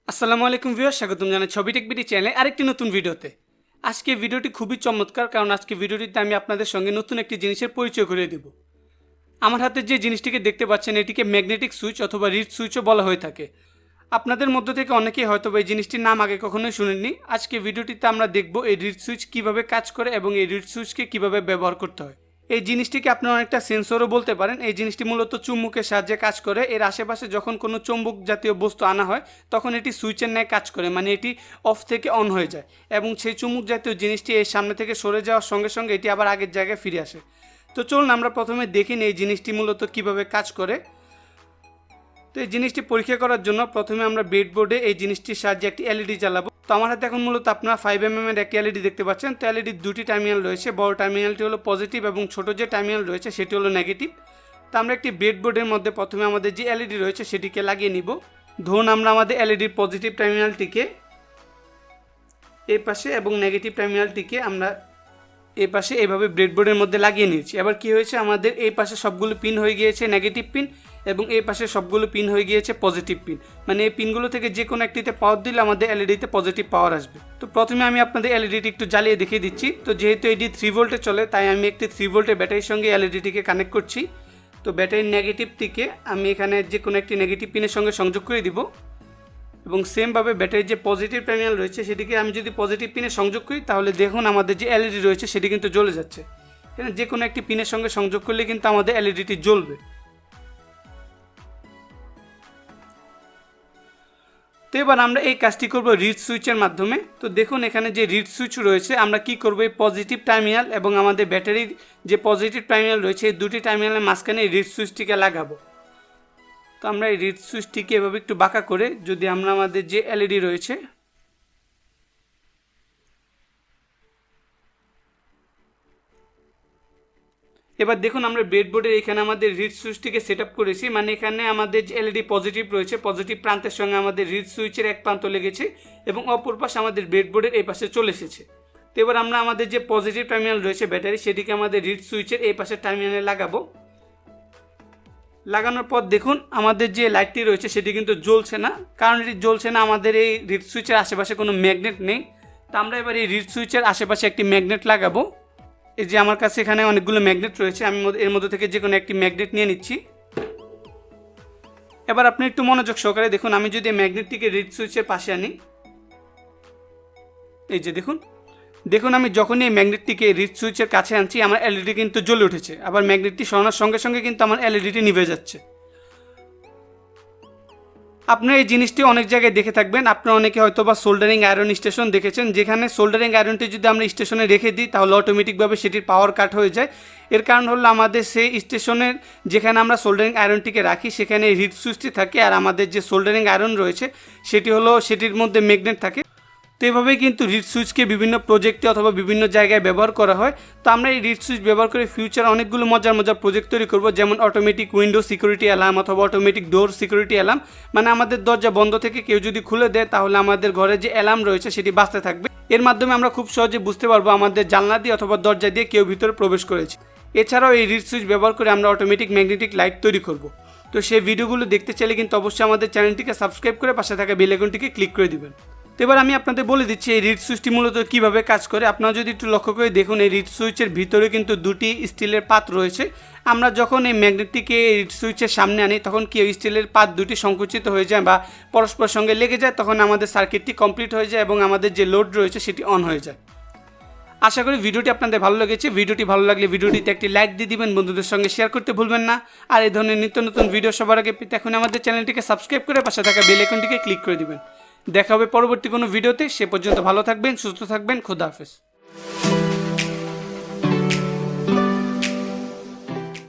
আসসালামু আলাইকুম ভিউয়ার্স, স্বাগতম জানাই ছবি টেক বিডি চ্যানেলে আরেকটি নতুন ভিডিওতে। আজকে ভিডিওটি খুবই চমৎকার, কারণ আজকে ভিডিওটিতে আমি আপনাদের সঙ্গে নতুন একটি জিনিসের পরিচয় করিয়ে দেব। আমার হাতে যে জিনিসটিকে দেখতে পাচ্ছেন, এটিকে ম্যাগনেটিক সুইচ অথবা রিড সুইচও বলা হয়ে থাকে। আপনাদের মধ্য থেকে অনেকেই হয়তো এই জিনিসটির নাম আগে কখনোই শুনেননি। আজকে ভিডিওটিতে আমরা দেখব এই রিড সুইচ কীভাবে কাজ করে এবং এই রিড সুইচকে কীভাবে ব্যবহার করতে হয়। এই জিনিসটিকে আপনারা অনেকটা সেন্সরও বলতে পারেন। এই জিনিসটি মূলত চুম্বকের সাহায্যে কাজ করে। এর আশেপাশে যখন কোনো চুম্বক জাতীয় বস্তু আনা হয় তখন এটি সুইচের ন্যায় কাজ করে, মানে এটি অফ থেকে অন হয়ে যায় এবং সেই চুম্বক জাতীয় জিনিসটি এর সামনে থেকে সরে যাওয়ার সঙ্গে সঙ্গে এটি আবার আগের জায়গায় ফিরে আসে। তো চলুন আমরা প্রথমে দেখি এই জিনিসটি মূলত কীভাবে কাজ করে। তো এই জিনিসটি পরীক্ষা করার জন্য প্রথমে আমরা ব্রেডবোর্ডে এই জিনিসটির সাহায্যে একটি এলইডি জ্বালাবো। তো আমার হাতে এখন মূলত আপনারা 5mm এর একটি এলইডি দেখতে পাচ্ছেন। তো এলইডির দুটি টার্মিনাল রয়েছে, বড় টার্মিনালটি হলো পজিটিভ এবং ছোট যে টার্মিনাল রয়েছে সেটি হলো নেগেটিভ। তো আমরা একটি ব্রেডবোর্ডের মধ্যে প্রথমে আমাদের যে এলইডি রয়েছে সেটিকে লাগিয়ে নিব। ধরুন আমরা আমাদের এলইডির পজিটিভ টার্মিনালটিকে এই পাশে এবং নেগেটিভ টার্মিনালটিকে আমরা এই পাশে এইভাবে ব্রেডবোর্ডের মধ্যে লাগিয়ে নিয়েছি। এবার কি হয়েছে, আমাদের এই পাশে সবগুলো পিন হয়ে গিয়েছে নেগেটিভ পিন এবং এই পাশে সবগুলো পিন হয়ে গিয়েছে পজিটিভ পিন। মানে এই পিনগুলো থেকে যে কোনো একটিতে পাওয়ার দিলে আমাদের এলইডিতে পজিটিভ পাওয়ার আসবে। তো প্রথমে আমি আপনাদের এলইডিটি একটু জ্বালিয়ে দেখিয়ে দিচ্ছি। তো যেহেতু এটি 3 ভোল্টে চলে, তাই আমি একটি 3 ভোল্টের ব্যাটারির সঙ্গে এলইডিটিকে কানেক্ট করছি। তো ব্যাটারির নেগেটিভ থেকে আমি এখানে যে কোনো একটি নেগেটিভ পিনের সঙ্গে সংযোগ করে দিব এবং সেমভাবে ব্যাটারির যে পজিটিভ টার্মিনাল রয়েছে সেটিকে আমি যদি পজিটিভ পিনে সংযোগ করি, তাহলে দেখুন আমাদের যে এলইডি রয়েছে সেটি কিন্তু জ্বলে যাচ্ছে। এখানে যে কোনো একটি পিনের সঙ্গে সংযোগ করলে কিন্তু আমাদের এলইডিটি জ্বলবে। তো এবার আমরা এই কাজটি করব রিড সুইচের মাধ্যমে। তো দেখুন এখানে যে রিড সুইচ রয়েছে, আমরা কি করব, এই পজিটিভ টার্মিনাল এবং আমাদের ব্যাটারির যে পজিটিভ টার্মিনাল রয়েছে এই দুটি টার্মিনালের মাঝখানে রিড সুইচটিকে লাগাবো। তো আমরা এই রিড সুইচটিকে এভাবে একটু বাঁকা করে যদি আমরা আমাদের যে এলইডি রয়েছে এবার দেখুন আমরা ব্রেডবোর্ডের এখানে আমাদের রিড সুইচটিকে সেট আপ করেছি। মানে এখানে আমাদের যে এলইডি পজিটিভ রয়েছে, পজিটিভ প্রান্তের সঙ্গে আমাদের রিড সুইচের এক প্রান্ত লেগেছে এবং অপর পাশে আমাদের ব্রেডবোর্ডের এই পাশে চলে এসেছে। তো এবার আমরা আমাদের যে পজিটিভ টার্মিনাল রয়েছে ব্যাটারি, সেটিকে আমাদের রিড সুইচের এই পাশের টার্মিনালে লাগাবো। লাগানোর পর দেখুন আমাদের যে লাইটটি রয়েছে সেটি কিন্তু জ্বলছে না। কারণ এটি জ্বলছে না, আমাদের এই রিড সুইচের আশেপাশে কোনো ম্যাগনেট নেই। তো আমরা এবার এই রিড সুইচের আশেপাশে একটি ম্যাগনেট লাগাবো। এই যে আমার কাছে এখানে অনেকগুলো ম্যাগনেট রয়েছে, আমি এর মধ্যে থেকে যে কোনো একটি ম্যাগনেট নিয়ে নিচ্ছি। এবার আপনি একটু মনোযোগ সহকারে দেখুন, আমি যদি ম্যাগনেটটিকে রিড সুইচের পাশে আনি, এই যে দেখুন আমি যখনই এই ম্যাগনেটটিকে রিড সুইচের কাছে আনছি আমার এলইডি কিন্তু জ্বলে উঠেছে। আবার ম্যাগনেটটি সরানোর সঙ্গে সঙ্গে কিন্তু আমার এলইডিটি নিভে যাচ্ছে। আপনারা এই জিনিসটি অনেক জায়গায় দেখে থাকবেন। আপনারা অনেকে হয়তো বা সোল্ডারিং আয়রন স্টেশন দেখেছেন, যেখানে সোল্ডারিং আয়রনটি যদি আমরা স্টেশনে রেখে দিই তাহলে অটোমেটিকভাবে সেটির পাওয়ার কাট হয়ে যায়। এর কারণ হলো আমাদের সেই স্টেশনের যেখানে আমরা সোল্ডারিং আয়রনটিকে রাখি সেখানে রিড সুইচটি থাকে, আর আমাদের যে সোল্ডারিং আয়রন রয়েছে সেটির মধ্যে ম্যাগনেট থাকে। তো এভাবেই কিন্তু রিড সুইচকে বিভিন্ন প্রজেক্টে অথবা বিভিন্ন জায়গায় ব্যবহার করা হয়। তো আমরা এই রিড সুইচ ব্যবহার করে ফিউচারে অনেকগুলো মজার প্রজেক্ট তৈরি করব, যেমন অটোমেটিক উইন্ডো সিকিউরিটি অ্যালার্ম অথবা অটোমেটিক ডোর সিকিউরিটি অ্যালার্ম। মানে আমাদের দরজা বন্ধ থেকে কেউ যদি খুলে দেয় তাহলে আমাদের ঘরে যে অ্যালার্ম রয়েছে সেটি বাজতে থাকবে। এর মাধ্যমে আমরা খুব সহজে বুঝতে পারবো আমাদের জানলা দিয়ে অথবা দরজা দিয়ে কেউ ভিতরে প্রবেশ করেছে। এছাড়াও এই রিড সুইচ ব্যবহার করে আমরা অটোমেটিক ম্যাগনেটিক লাইট তৈরি করব। তো সেই ভিডিওগুলো দেখতে চাইলে কিন্তু অবশ্যই আমাদের চ্যানেলটিকে সাবস্ক্রাইব করে পাশে থাকা বেল আইকনটিকে ক্লিক করে দিবেন। তো এবার আমি আপনাদের বলে দিচ্ছি এই রিড সুইচটি মূলত কীভাবে কাজ করে। আপনারা যদি একটু লক্ষ্য করে দেখুন, এই রিড সুইচের ভিতরে কিন্তু দুটি স্টিলের পাত রয়েছে। আমরা যখন এই ম্যাগনেটটিকে রিড সুইচের সামনে আনি তখন কি ওই স্টিলের পাত দুটি সংকুচিত হয়ে যায় বা পরস্পর সঙ্গে লেগে যায়, তখন আমাদের সার্কিটটি কমপ্লিট হয়ে যায় এবং আমাদের যে লোড রয়েছে সেটি অন হয়ে যায়। আশা করি ভিডিওটি আপনাদের ভালো লেগেছে। ভিডিওটি ভালো লাগলে ভিডিওটিতে একটি লাইক দিয়ে দিবেন, বন্ধুদের সঙ্গে শেয়ার করতে ভুলবেন না। আর এই ধরনের নিত্য নতুন ভিডিও সবার আগে পেতে এখন আমাদের চ্যানেলটিকে সাবস্ক্রাইব করে পাশে থাকা বেল আইকনটিকে ক্লিক করে দিবেন। দেখা হবে পরবর্তী কোনো ভিডিওতে। সে পর্যন্ত ভালো থাকবেন, সুস্থ থাকবেন। খোদা হাফেজ।